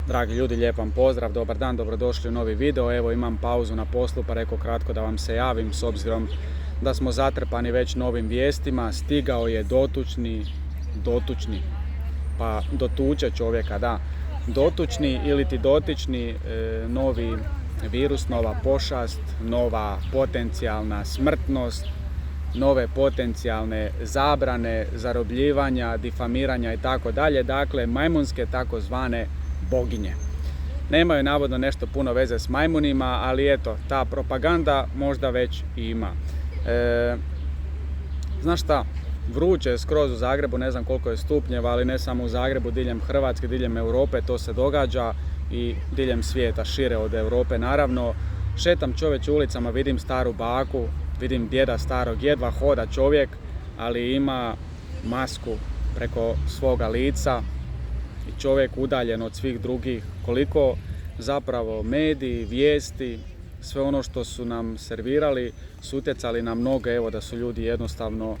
Dragi ljudi, lijep vam pozdrav, dobar dan, dobrodošli u novi video. Evo imam pauzu na poslu pa rekao kratko da vam se javim s obzirom da smo zatrpani već novim vijestima. Stigao je dotučni, pa dotuče čovjeka, da. Dotučni ili ti dotični novi virus, nova pošast, nova potencijalna smrtnost, nove potencijalne zabrane, zarobljivanja, difamiranja i tako dalje. Dakle, majmunske takozvane boginje. Nemaju navodno nešto puno veze s majmunima, ali eto, ta propaganda možda već i ima. Znaš šta, vruće je skroz u Zagrebu, ne znam koliko je stupnjeva, ali ne samo u Zagrebu, diljem Hrvatske, diljem Europe to se događa i diljem svijeta, šire od Europe naravno. Šetam čovječe ulicama, vidim staru baku, vidim djeda starog, jedva hoda čovjek, ali ima masku preko svoga lica i čovjek udaljen od svih drugih. Koliko zapravo mediji, vijesti, sve ono što su nam servirali su utjecali na mnoge, evo da su ljudi jednostavno,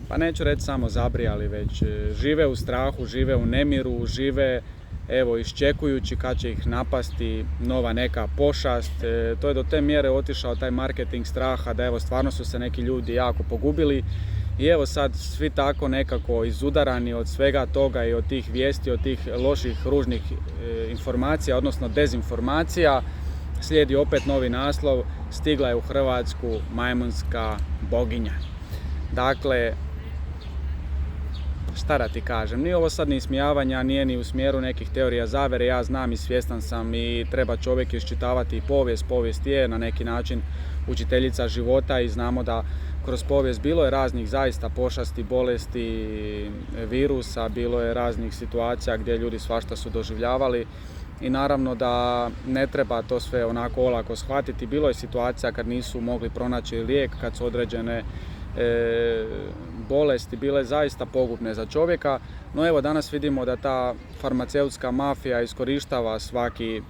pa neću reći samo zabrijali, već žive u strahu, žive u nemiru, žive evo iščekujući kad će ih napasti nova neka pošast. To je do te mjere otišao taj marketing straha da evo stvarno su se neki ljudi jako pogubili i evo sad svi tako nekako izudarani od svega toga i od tih vijesti, od tih loših, ružnih informacija, odnosno dezinformacija. Slijedi opet novi naslov, stigla je u Hrvatsku majmunska boginja. Dakle, šta da ti kažem, nije ovo sad ni ismijavanja, nije ni u smjeru nekih teorija zavere, ja znam i svjestan sam i treba čovjek iščitavati i povijest. Povijest je na neki način učiteljica života i znamo da kroz povijest bilo je raznih zaista pošasti, bolesti, virusa, bilo je raznih situacija gdje ljudi svašta su doživljavali i naravno da ne treba to sve onako olako shvatiti. Bilo je situacija kad nisu mogli pronaći lijek, kad su određene bolesti bile zaista pogubne za čovjeka, no evo danas vidimo da ta farmaceutska mafija iskorištava svaki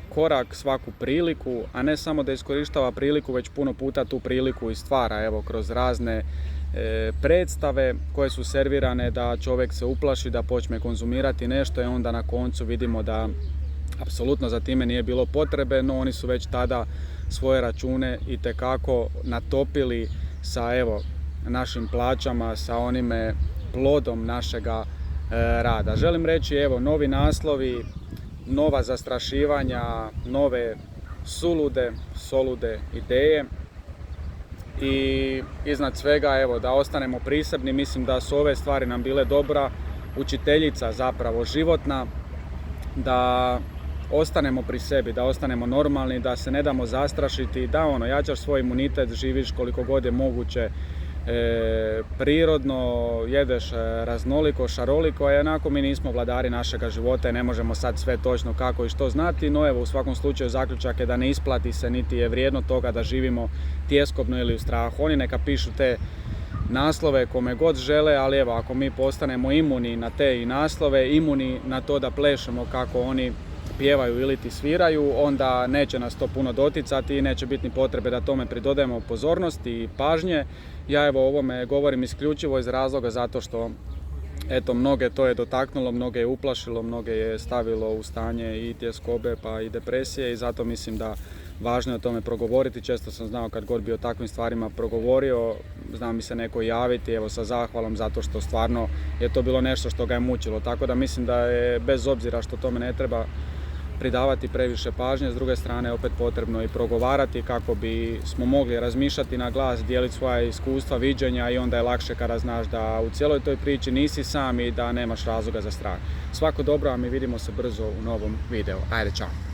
korak, svaku priliku, a ne samo da iskorištava priliku, već puno puta tu priliku i stvara, evo kroz razne predstave koje su servirane da čovjek se uplaši, da počne konzumirati nešto i onda na koncu vidimo da apsolutno za time nije bilo potrebe, no oni su već tada svoje račune itekako natopili sa evo našim plaćama, sa onime plodom našega rada. Želim reći evo novi naslovi, nova zastrašivanja, nove solude ideje i iznad svega evo da ostanemo prisebni. Mislim da su ove stvari nam bile dobra učiteljica zapravo životna, da ostanemo pri sebi, da ostanemo normalni, da se ne damo zastrašiti, da jačaš svoj imunitet, živiš koliko god je moguće prirodno, jedeš raznoliko, šaroliko, a onako mi nismo vladari našega života i ne možemo sad sve točno kako i što znati, no evo u svakom slučaju zaključak je da ne isplati se niti je vrijedno toga da živimo tjeskobno ili u strahu. Oni neka pišu te naslove kome god žele, ali evo ako mi postanemo imuni na te i naslove, imuni na to da plešemo kako oni pjevaju ili ti sviraju, onda neće nas to puno doticati i neće biti ni potrebe da tome pridodajemo pozornosti i pažnje. Ja evo o ovome govorim isključivo iz razloga zato što eto mnoge to je dotaknulo, mnoge je uplašilo, mnoge je stavilo u stanje i tjeskobe pa i depresije i zato mislim da važno je o tome progovoriti. Često sam znao kad god bi o takvim stvarima progovorio, zna mi se neko javiti evo sa zahvalom zato što stvarno je to bilo nešto što ga je mučilo. Tako da mislim da je bez obzira što tome ne treba pridavati previše pažnje, s druge strane opet potrebno i progovarati kako bi smo mogli razmišljati na glas, dijeliti svoja iskustva, viđenja i onda je lakše kada znaš da u cijeloj toj priči nisi sam i da nemaš razloga za strah. Svako dobro, a mi vidimo se brzo u novom videu. Ajde, čao!